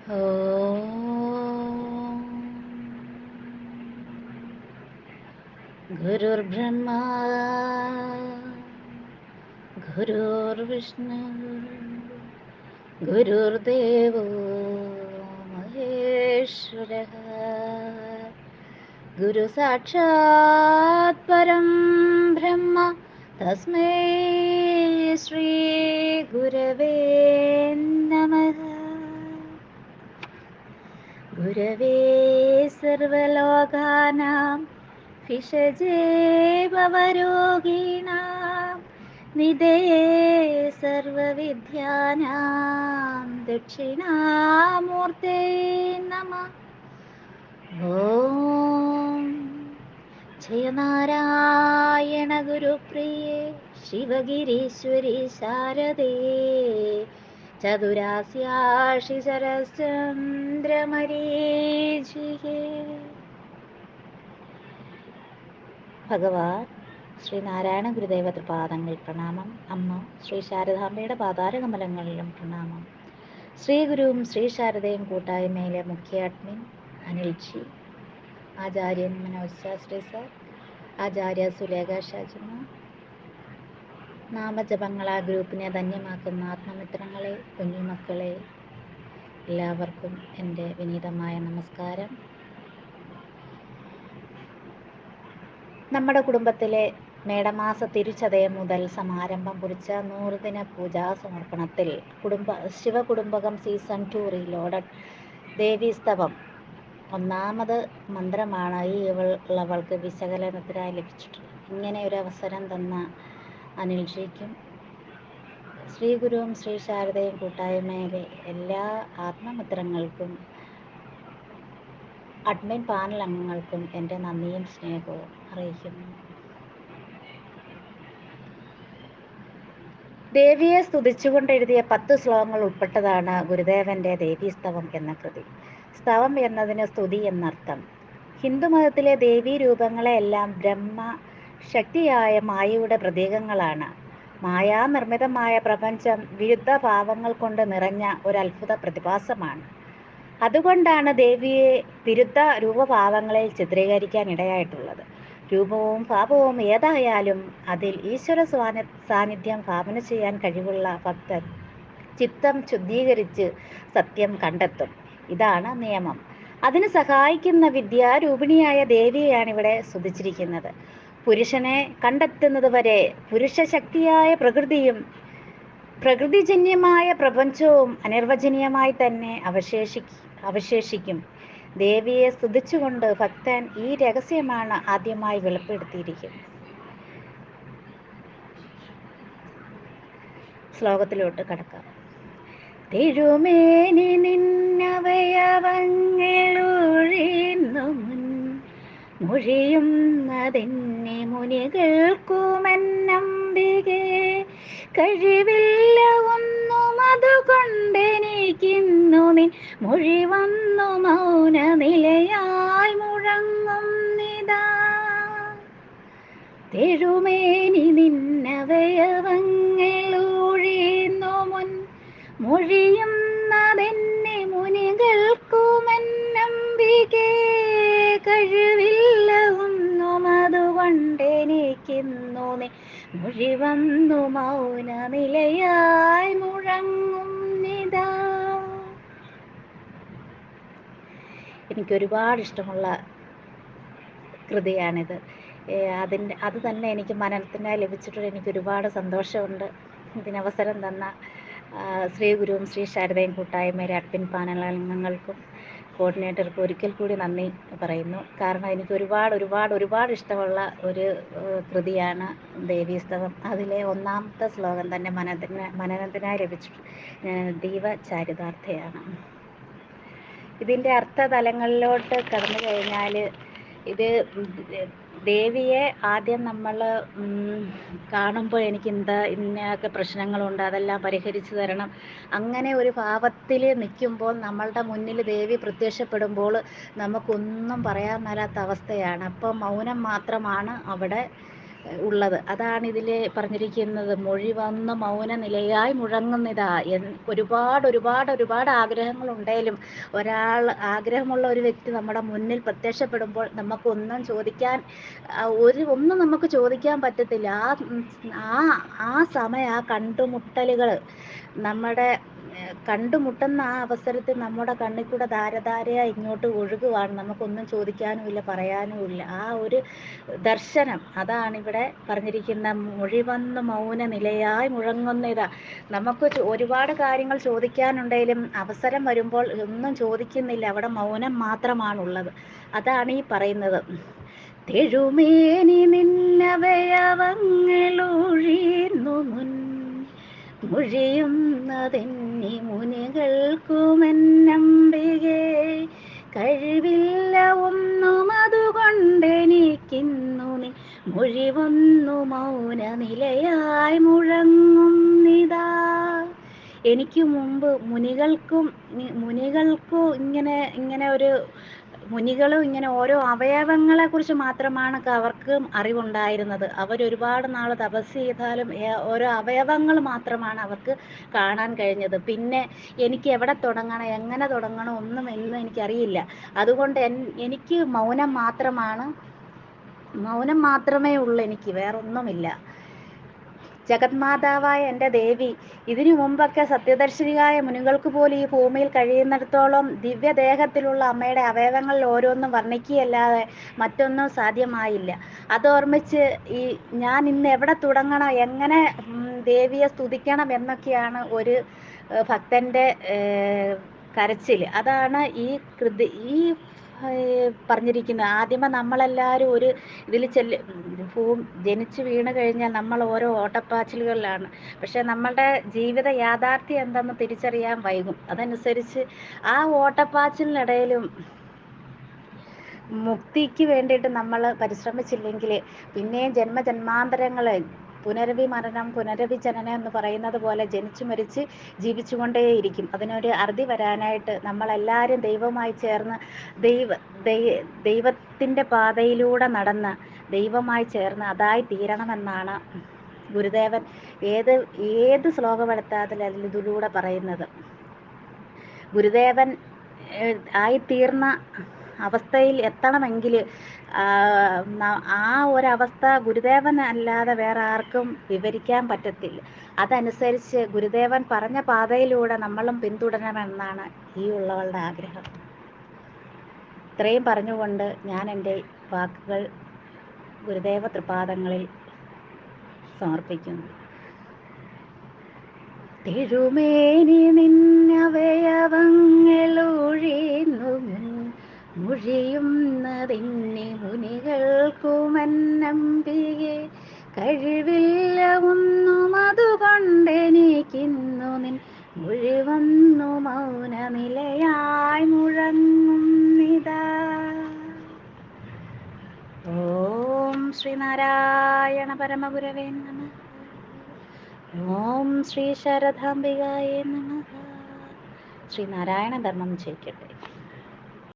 ॐ गुरुर्ब्रह्मा गुरुर्विष्णु गुरुर्देवो महेश्वरः गुरुसाक्षात् परं ब्रह्म तस्मै श्रीगुरवे नमः। गुरवे सर्वलोकानां विषजे भवरोगिणां निधये सर्वविद्यानां दक्षिणामूर्ते नमः। ॐ जय नारायण गुरुप्रिये शिवगिरीश्वरी शारदे ചതുരാസ്യാഷി ശരശ്ചന്ദ്രമരീചികേ. ഭഗവാൻ ശ്രീനാരായണ ഗുരുദേവ തൃപാദങ്ങളിൽ പ്രണാമം. അമ്മ ശ്രീ ശാരദാംബയുടെ പാതാരകമലങ്ങളിലും പ്രണാമം. ശ്രീ ഗുരുവും ശ്രീ ശാരദയും കൂട്ടായ്മയിലെ മുഖ്യ അഡ്മിൻ അനിൽജി, ആചാര്യൻ മനോജ് ശാസ്ത്രി സർ, ആചാര്യ സുലേഖ ഷാജിമ, നാമജപങ്ങളാ ഗ്രൂപ്പിനെ ധന്യമാക്കുന്ന ആത്മമിത്രങ്ങളെ, കുഞ്ഞുമക്കളെ, എല്ലാവർക്കും എൻ്റെ വിനീതമായ നമസ്കാരം. നമ്മുടെ കുടുംബത്തിലെ മേടമാസ തിരുച്ചതയം മുതൽ സമാരംഭം കുറിച്ച 100 ദിന പൂജാ സമർപ്പണത്തിൽ ശിവകുടുംബകം സീസൺ 2 റീലോഡഡ് ദേവീസ്തവം ഒന്നാമത് മന്ത്രമാണ് ഈ ഉള്ളവൾക്ക് വിശകലനത്തിനായി ലഭിച്ചിട്ടുള്ളത്. ഇങ്ങനെ ഒരു അവസരം തന്ന അനിൽജിക്കും ശ്രീ ഗുരുവും ശ്രീ ശാരദയും കൂട്ടായ്മയിലെ എല്ലാ ആത്മമിത്രങ്ങൾക്കും അഡ്മിൻ പാനൽ അംഗങ്ങൾക്കും എൻ്റെ നന്ദിയും സ്നേഹവും അറിയിക്കുന്നു. ദേവിയെ സ്തുതിച്ചുകൊണ്ട് എഴുതിയ 10 ശ്ലോകങ്ങൾ ഉൾപ്പെട്ടതാണ് ഗുരുദേവന്റെ ദേവീസ്തവം എന്ന കൃതി. സ്തവം എന്നതിന് സ്തുതി എന്നർത്ഥം. ഹിന്ദുമതത്തിലെ ദേവീ രൂപങ്ങളെല്ലാം ബ്രഹ്മ ശക്തിയായ മായയുടെ പ്രതീകങ്ങളാണ്. മായാനിർമ്മിതമായ പ്രപഞ്ചം വിരുദ്ധ ഭാവങ്ങൾ കൊണ്ട് നിറഞ്ഞ ഒരു അത്ഭുത പ്രതിഭാസമാണ്. അതുകൊണ്ടാണ് ദേവിയെ വിരുദ്ധ രൂപഭാവങ്ങളിൽ ചിത്രീകരിക്കാൻ ഇടയായിട്ടുള്ളത്. രൂപവും ഭാവവും ഏതായാലും അതിൽ ഈശ്വര സാന്നിധ്യം ഭാവന ചെയ്യാൻ കഴിവുള്ള ഭക്തൻ ചിത്തം ശുദ്ധീകരിച്ച് സത്യം കണ്ടെത്തും. ഇതാണ് നിയമം. അതിന് സഹായിക്കുന്ന വിദ്യാരൂപിണിയായ ദേവിയെയാണ് ഇവിടെ സ്തുതിച്ചിരിക്കുന്നത്. പുരുഷനെ കണ്ടെത്തുന്നത് വരെ പുരുഷശക്തിയായ പ്രകൃതിയും പ്രകൃതിജന്യമായ പ്രപഞ്ചവും അനിർവചനീയമായി തന്നെ അവശേഷിക്കും. ദേവിയെ സ്തുതിച്ചുകൊണ്ട് ഭക്തൻ ഈ രഹസ്യമാണ് ആദ്യമായി വെളിപ്പെടുത്തിയിരിക്കുന്നത്. ശ്ലോകത്തിലോട്ട് കടക്കാം. തിരുമേനി നിന്നവയവങ്ങളൊഴിയുന്നു മൊഴിയുന്നതെന്നെ മുനികൾക്കുമെന്നംബികേ. കഴിവില്ല ഒന്നും അതുകൊണ്ടെനിക്കിന്നു നിൻ മൊഴി വന്നു മൗന നിലയായി മുഴങ്ങുന്നിതാ. തിരുമേനി നിന്നവയവങ്ങളൊഴിയുന്നു മൊഴിയുന്നതെന്നെ മുനികൾക്കുമെന്നംബികേ. കഴിവില്ല ഒന്നും അതുകൊണ്ടെനിക്കിന്നു നീ മൊഴി വന്നു മൗന നിലയായി മുഴങ്ങുന്നിതാ. എനിക്കൊരുപാട് ഇഷ്ടമുള്ള കൃതിയാണിത്. അത് തന്നെ എനിക്ക് മനനത്തിനായി ലഭിച്ചിട്ടുള്ള എനിക്കൊരുപാട് സന്തോഷമുണ്ട്. ഇതിനവസരം തന്ന ശ്രീ ഗുരുവും ശ്രീ ശാരദയും കൂട്ടായ്മയിലെ അഡ്മിൻ പാനൽ അംഗങ്ങൾക്കും കോർഡിനേറ്റർക്കും ഒരിക്കൽ കൂടി നന്ദി പറയുന്നു. കാരണം എനിക്ക് ഒരുപാട് ഇഷ്ടമുള്ള ഒരു കൃതിയാണ് ദേവീസ്തവം. അതിലെ ഒന്നാമത്തെ ശ്ലോകം തന്നെ മനനത്തിനായി ലഭിച്ചിട്ടുണ്ട്. ദീവചാരിതാർത്ഥയാണ്. ഇതിൻ്റെ അർത്ഥതലങ്ങളിലോട്ട് കടന്നു കഴിഞ്ഞാൽ, ഇത് ദേവിയെ ആദ്യം നമ്മൾ കാണുമ്പോൾ എനിക്ക് ഇന്നൊക്കെ പ്രശ്നങ്ങളുണ്ട്, അതെല്ലാം പരിഹരിച്ചു തരണം, അങ്ങനെ ഒരു ഭാവത്തിൽ നിൽക്കുമ്പോൾ നമ്മളുടെ മുന്നിൽ ദേവി പ്രത്യക്ഷപ്പെടുമ്പോൾ നമുക്കൊന്നും പറയാൻ മേലാത്ത അവസ്ഥയാണ്. അപ്പോൾ മൗനം മാത്രമാണ് അവിടെ ഉള്ളത്. അതാണ് ഇതിൽ പറഞ്ഞിരിക്കുന്നത്. മൊഴി വന്ന് മൗന നിലയായി മുഴങ്ങുന്നിതാ. ഒരുപാട് ആഗ്രഹങ്ങളുണ്ടെങ്കിലും ആഗ്രഹമുള്ള ഒരു വ്യക്തി നമ്മുടെ മുന്നിൽ പ്രത്യക്ഷപ്പെടുമ്പോൾ നമുക്കൊന്നും ചോദിക്കാൻ ഒന്നും നമുക്ക് ചോദിക്കാൻ പറ്റത്തില്ല. ആ ആ സമയം ആ കണ്ടുമുട്ടലുകൾ നമ്മുടെ കണ്ടുമുട്ടുന്ന ആ അവസരത്തിൽ നമ്മുടെ കണ്ണിൽ കൂടെ ധാരധാരയായി ഇങ്ങോട്ട് ഒഴുകുവാണ്. നമുക്കൊന്നും ചോദിക്കാനുമില്ല, പറയാനുമില്ല. ആ ഒരു ദർശനം അതാണിവിടെ പറഞ്ഞിരിക്കുന്ന. മൊഴി വന്ന് മൗന നിലയായി മുഴങ്ങുന്നിതാ. നമുക്ക് ഒരുപാട് കാര്യങ്ങൾ ചോദിക്കാനുണ്ടെങ്കിലും അവസരം വരുമ്പോൾ ഒന്നും ചോദിക്കുന്നില്ല, അവിടെ മൗനം മാത്രമാണുള്ളത്. അതാണ് ഈ പറയുന്നത്. തെഴുമേനി നിന്നവയവങ്ങളൊഴിയുന്നു മൊഴിയുന്നതെന്നി മുനികൾക്കുമെന്നമ്പികേ. കഴിവില്ല ഒന്നും അതുകൊണ്ടെനിക്കിന്നു നീ മൊഴി വന്നു മൗന നിലയായി മുഴങ്ങുന്നിതാ. എനിക്ക് മുമ്പ് മുനികൾക്കും ഇങ്ങനെ ഒരു മുനികളും ഇങ്ങനെ ഓരോ അവയവങ്ങളെക്കുറിച്ച് മാത്രമാണ് അവർക്ക് അറിവുണ്ടായിരുന്നത്. അവരൊരുപാട് നാൾ തപസ് ചെയ്താലും ഓരോ അവയവങ്ങൾ മാത്രമാണ് അവർക്ക് കാണാൻ കഴിഞ്ഞത്. പിന്നെ എനിക്ക് എവിടെ തുടങ്ങണം, എങ്ങനെ തുടങ്ങണം ഒന്നും എനിക്കറിയില്ല. അതുകൊണ്ട് എനിക്ക് മൗനം മാത്രമേ ഉള്ളൂ, എനിക്ക് വേറൊന്നുമില്ല. ജഗന്മാതാവായ എൻ്റെ ദേവി, ഇതിനു മുമ്പൊക്കെ സത്യദർശിനിയായ മുനികൾക്ക് പോലും ഈ ഭൂമിയിൽ കഴിയുന്നിടത്തോളം ദിവ്യദേഹത്തിലുള്ള അമ്മയുടെ അവയവങ്ങളിൽ ഓരോന്നും വർണ്ണിക്കുകയല്ലാതെ മറ്റൊന്നും സാധ്യമായില്ല. അതോർമ്മിച്ച് ഞാൻ ഇന്ന് എവിടെ തുടങ്ങണം, എങ്ങനെ ദേവിയെ സ്തുതിക്കണം എന്നൊക്കെയാണ് ഒരു ഭക്തൻ്റെ കരച്ചിൽ. അതാണ് ഈ പറഞ്ഞിരിക്കുന്നത്. ആദ്യമേ നമ്മളെല്ലാവരും ഒരു ഇതിൽ ജനിച്ചു വീണ് കഴിഞ്ഞാൽ നമ്മൾ ഓരോ ഓട്ടപ്പാച്ചിലുകളിലാണ്. പക്ഷെ നമ്മളുടെ ജീവിത യാഥാർത്ഥ്യം എന്തെന്ന് തിരിച്ചറിയാൻ വൈകും. അതനുസരിച്ച് ആ ഓട്ടപ്പാച്ചിലിനിടയിലും മുക്തിക്ക് വേണ്ടിയിട്ട് നമ്മൾ പരിശ്രമിച്ചില്ലെങ്കിൽ പിന്നെയും ജന്മജന്മാന്തരങ്ങൾ പുനരവി മരണം പുനരവി ജനനം എന്ന് പറയുന്നത് പോലെ ജനിച്ചു മരിച്ച് ജീവിച്ചുകൊണ്ടേയിരിക്കും. അതിനൊരു അറുതി വരാനായിട്ട് നമ്മളെല്ലാവരും ദൈവമായി ചേർന്ന് ദൈവത്തിൻ്റെ പാതയിലൂടെ നടന്ന് ദൈവമായി ചേർന്ന് അതായി തീരണമെന്നാണ് ഗുരുദേവൻ ഏത് ശ്ലോകമെടുത്താലും ഇതിലൂടെ പറയുന്നത്. ഗുരുദേവൻ ആയിത്തീർന്ന അവസ്ഥയിൽ എത്തണമെങ്കിൽ ആ ഒരവസ്ഥ ഗുരുദേവൻ അല്ലാതെ വേറെ ആർക്കും വിവരിക്കാൻ പറ്റത്തില്ല. അതനുസരിച്ച് ഗുരുദേവൻ പറഞ്ഞ പാതയിലൂടെ നമ്മളും പിന്തുടരണമെന്നാണ് ഈ ഉള്ളവളുടെ ആഗ്രഹം. ഇത്രയും പറഞ്ഞുകൊണ്ട് ഞാൻ എൻ്റെ വാക്കുകൾ ഗുരുദേവ തൃപാദങ്ങളിൽ സമർപ്പിക്കുന്നു. തിരുമേനി നിന്നവയവങ്ങളൊഴിയുന്നു മൊഴിയുന്നതിന്നി മുനികൾക്കുമെന്നമ്പികേ. കഴിവില്ല ഒന്നും അതുകൊണ്ടെനിക്കിന്നു നിൻ മൊഴി വന്നു മൗന നിലയായി മുഴങ്ങുന്നിതാ. ഓം ശ്രീനാരായണ പരമഗുരവേ നമഃ. ഓം ശ്രീ ശാരദാംബികായേ നമഃ. ശ്രീനാരായണ ധർമ്മം ജയിക്കട്ടെ.